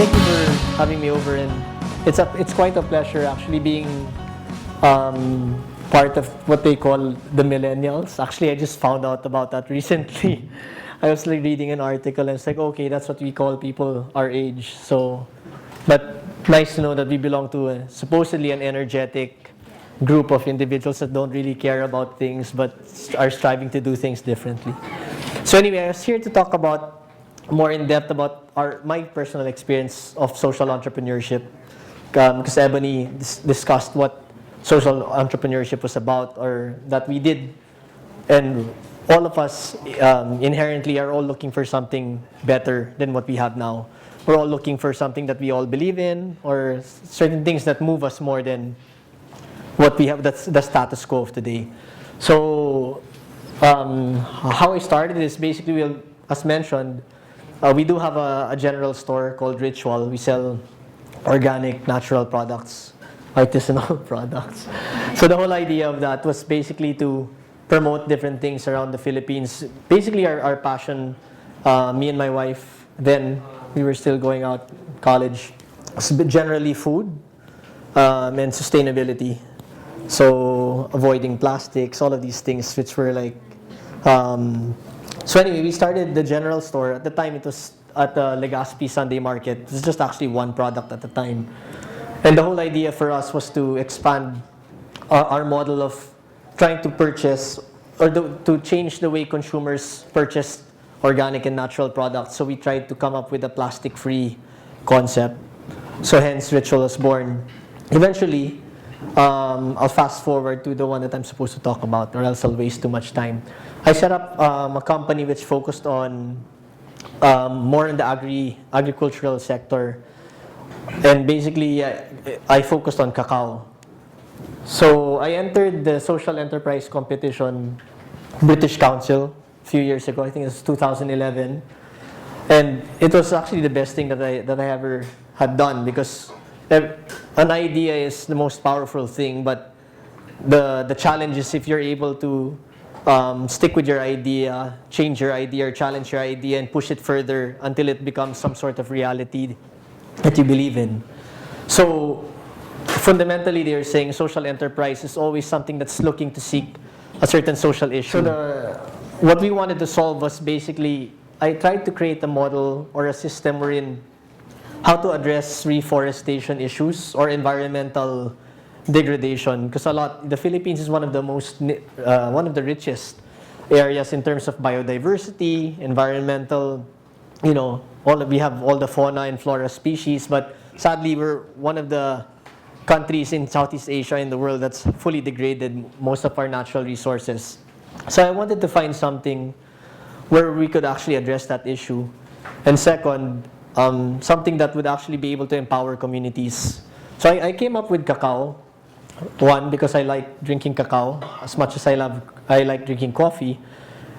Thank you for having me over, and it's quite a pleasure actually being part of what they call the millennials. Actually, I just found out about that recently. I was like reading an article and it's like, okay, that's what we call people our age. So, but nice to know that we belong to supposedly an energetic group of individuals that don't really care about things but are striving to do things differently. So anyway, I was here to talk about more in depth about my personal experience of social entrepreneurship, because Ebony discussed what social entrepreneurship was about, or that we did, and all of us inherently are all looking for something better than what we have now. We're all looking for something that we all believe in, or certain things that move us more than what we have. That's the status quo of today. So how I started is basically, as mentioned, we do have a general store called Ritual. We sell organic, natural products, artisanal products. So the whole idea of that was basically to promote different things around the Philippines. Basically, our passion, me and my wife, then we were still going out college, generally food and sustainability. So avoiding plastics, all of these things, which were like. So anyway, we started the general store. At the time, it was at the Legazpi Sunday Market. It was just actually one product at the time. And the whole idea for us was to expand our model of trying to purchase, or to change the way consumers purchase organic and natural products. So we tried to come up with a plastic-free concept. So hence, Ritual was born. Eventually, I'll fast forward to the one that I'm supposed to talk about, or else I'll waste too much time. I set up a company which focused on more in the agricultural sector, and basically I focused on cacao. So I entered the social enterprise competition, British Council, a few years ago. I think it was 2011, and it was actually the best thing that I ever had done, because an idea is the most powerful thing, but the challenge is if you're able to stick with your idea, change your idea, or challenge your idea and push it further until it becomes some sort of reality that you believe in. So fundamentally, they're saying social enterprise is always something that's looking to seek a certain social issue. So what we wanted to solve was basically, I tried to create a model or a system wherein how to address reforestation issues or environmental degradation, because the Philippines is one of the richest areas in terms of biodiversity, environmental, we have all the fauna and flora species, but sadly we're one of the countries in Southeast Asia in the world that's fully degraded most of our natural resources. So I wanted to find something where we could actually address that issue, and second, something that would actually be able to empower communities. So I came up with Cacao. One, because I like drinking cacao as much as I like drinking coffee.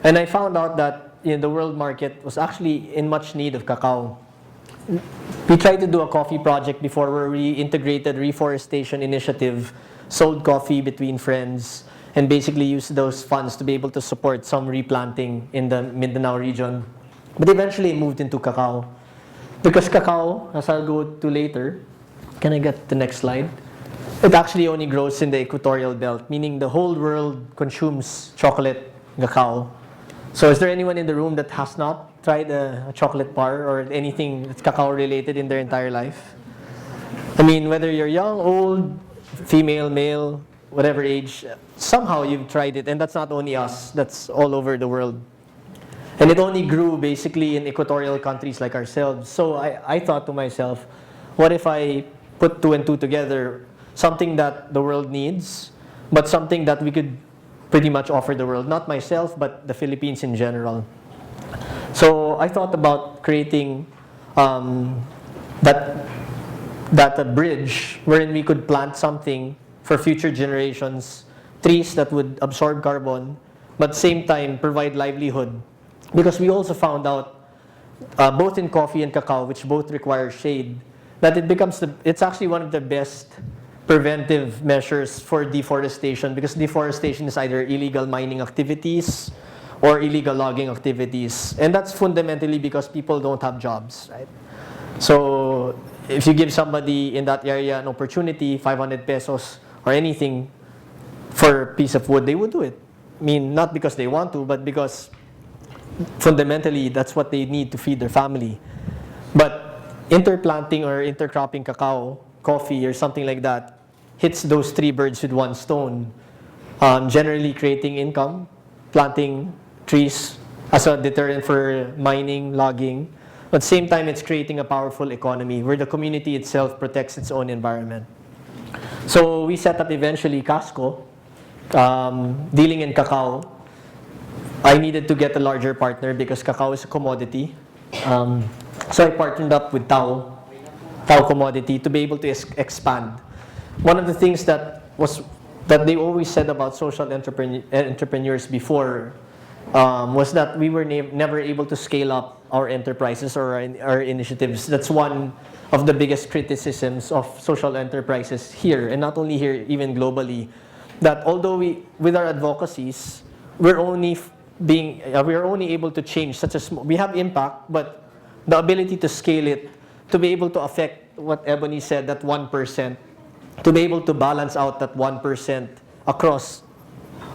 And I found out that the world market was actually in much need of cacao. We tried to do a coffee project before where we integrated reforestation initiative, sold coffee between friends, and basically used those funds to be able to support some replanting in the Mindanao region. But eventually it moved into cacao. Because cacao, as I'll go to later, can I get the next slide? It actually only grows in the equatorial belt, meaning the whole world consumes chocolate, cacao. So is there anyone in the room that has not tried a chocolate bar or anything that's cacao related in their entire life? I mean, whether you're young, old, female, male, whatever age, somehow you've tried it. And that's not only us, that's all over the world. And it only grew basically in equatorial countries like ourselves. So I thought to myself, what if I put two and two together? Something that the world needs, but something that we could pretty much offer the world. Not myself, but the Philippines in general. So I thought about creating that a bridge wherein we could plant something for future generations, trees that would absorb carbon, but same time provide livelihood. Because we also found out, both in coffee and cacao, which both require shade, that it's actually one of the best preventive measures for deforestation, because deforestation is either illegal mining activities or illegal logging activities. And that's fundamentally because people don't have jobs, right? So if you give somebody in that area an opportunity, 500 pesos or anything for a piece of wood, they would do it. I mean, not because they want to, but because fundamentally that's what they need to feed their family. But interplanting or intercropping cacao, coffee, or something like that hits those three birds with one stone. Generally creating income, planting trees as a deterrent for mining, logging. But at the same time, it's creating a powerful economy where the community itself protects its own environment. So we set up eventually Casco, dealing in cacao. I needed to get a larger partner because cacao is a commodity. So I partnered up with Tao Commodity to be able to expand. One of the things that they always said about social entrepreneurs before was that we were never able to scale up our enterprises or our initiatives. That's one of the biggest criticisms of social enterprises here, and not only here, even globally. That although with our advocacies, we're only able to change such a small. We have impact, but the ability to scale it, to be able to affect what Ebony said, that 1%, to be able to balance out that 1% across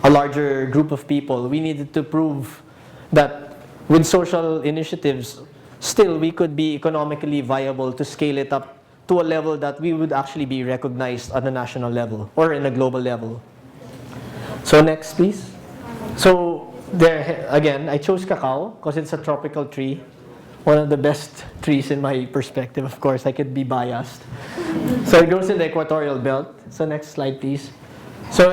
a larger group of people, we needed to prove that with social initiatives, still we could be economically viable to scale it up to a level that we would actually be recognized on a national level or in a global level. So next, please. So there, again, I chose cacao because it's a tropical tree. One of the best trees in my perspective, of course. I could be biased. So it grows in the equatorial belt. So next slide, please. So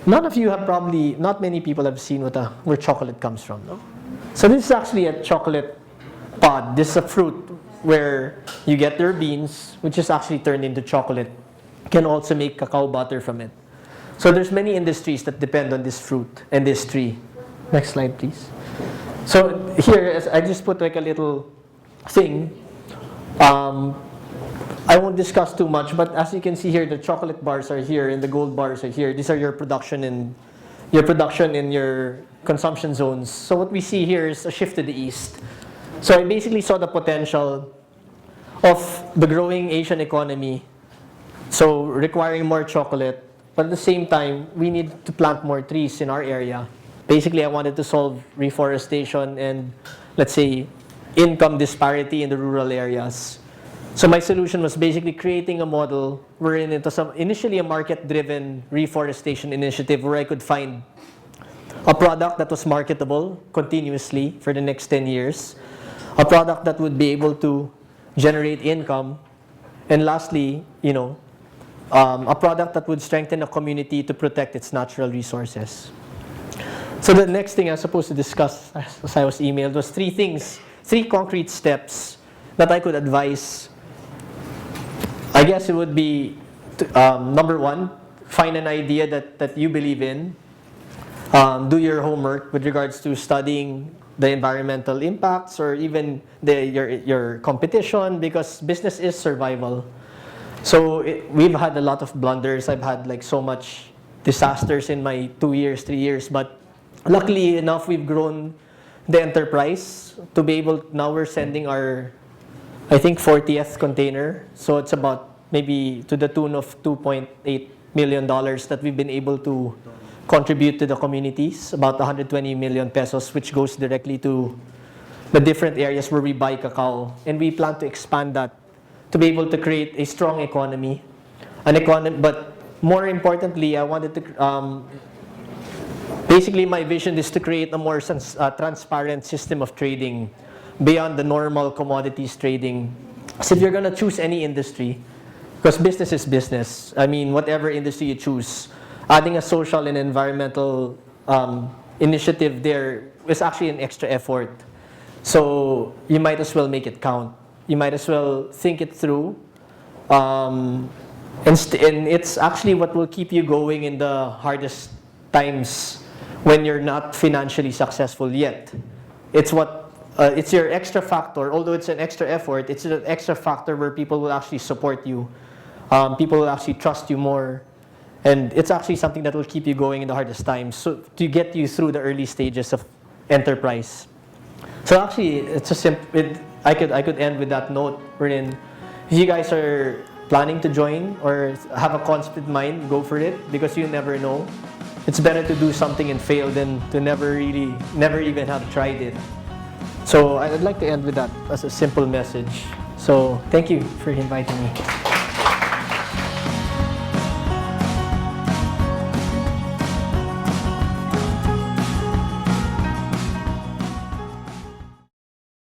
none of you have probably, not many people have seen where chocolate comes from, no? So this is actually a chocolate pod. This is a fruit where you get their beans, which is actually turned into chocolate. You can also make cacao butter from it. So there's many industries that depend on this fruit and this tree. Next slide, please. So here, I just put like a little thing. I won't discuss too much, but as you can see here, the chocolate bars are here and the gold bars are here. These are your production in your consumption zones. So what we see here is a shift to the east. So I basically saw the potential of the growing Asian economy, so requiring more chocolate, but at the same time, we need to plant more trees in our area. Basically, I wanted to solve reforestation and, let's say, income disparity in the rural areas. So my solution was basically creating a model wherein it was initially a market-driven reforestation initiative where I could find a product that was marketable continuously for the next 10 years, a product that would be able to generate income, and lastly, a product that would strengthen a community to protect its natural resources. So the next thing I was supposed to discuss, as I was emailed, was three concrete steps that I could advise. I guess it would be, number one, find an idea that you believe in. Do your homework with regards to studying the environmental impacts or even your competition, because business is survival. So we've had a lot of blunders. I've had like so much disasters in my 2 years, 3 years, but luckily enough, we've grown the enterprise to be able. Now we're sending our, I think, 40th container. So it's about maybe to the tune of $2.8 million that we've been able to contribute to the communities. About 120 million pesos, which goes directly to the different areas where we buy cacao. And we plan to expand that to be able to create a strong economy. But more importantly, I wanted to. Basically, my vision is to create a more transparent system of trading beyond the normal commodities trading. So if you're going to choose any industry, because business is business, I mean, whatever industry you choose, adding a social and environmental initiative there is actually an extra effort. So you might as well make it count. You might as well think it through. And it's actually what will keep you going in the hardest times when you're not financially successful yet. It's your extra factor. Although it's an extra effort, it's an extra factor where people will actually support you. People will actually trust you more. And it's actually something that will keep you going in the hardest times, so to get you through the early stages of enterprise. So actually, I could end with that note wherein if you guys are planning to join or have a constant mind, go for it because you never know. It's better to do something and fail than to never even have tried it. So I'd like to end with that as a simple message. So thank you for inviting me.